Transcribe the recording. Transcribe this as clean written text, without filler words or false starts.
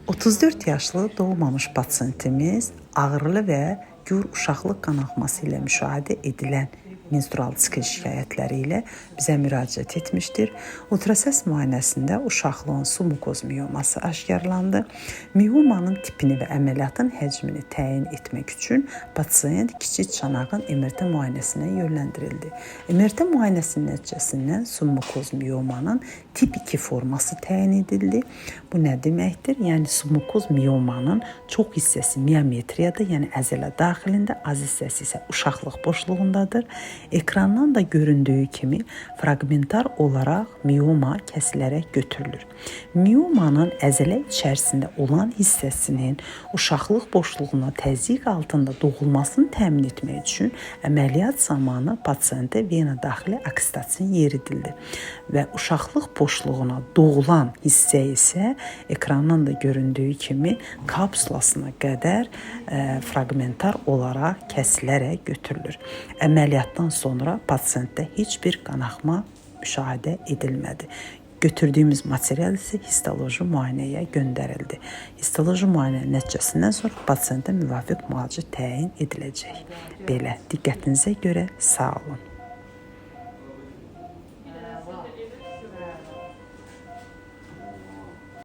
34 yaşlı doğmamış pasiyentimiz ağrılı və gur uşaqlıq qanaxması ilə müşahidə edilən menstrual sikl şikayətləri ilə bizə müraciət etmişdir. Ultrasəs müayinəsində uşaqlığın submukoz mioması aşkarlandı. Miomanın tipini və əməliyyatın həcmini təyin etmək üçün pasiyent kiçik çanağın MRT müayinəsinə yönləndirildi. MRT müayinəsinin nəticəsindən submukoz miomanın tip 2 forması təyin edildi. Bu nə deməkdir? Yəni submukoz miomanın çox hissəsi miometriyada, yəni əzələ daxilində, az hissəsi isə uşaqlıq boşluğundadır. Ekrandan da göründüyü kimi fragmentar olaraq mioma kəsilərək götürülür. Miomanın əzələ içərisində olan hissəsinin uşaqlıq boşluğuna təzyiq altında doğulmasını təmin etmək üçün əməliyyat zamanı pasiyentə vena daxili oksitotsin yeridildi və uşaqlıq boşluğuna doğulan hissə isə ekrandan da göründüyü kimi kapsulasına qədər fragmentar olaraq kəsilərək götürülür. Əməliyyatdan sonra pasiyentdə heç bir qanaxma müşahidə edilmədi. Götürdüyümüz material isə histoloji müayinəyə göndərildi. Histoloji müayinə nəticəsindən sonra pasiyentə müvafiq müalicə təyin ediləcək. Belə, diqqətinizə görə sağ olun.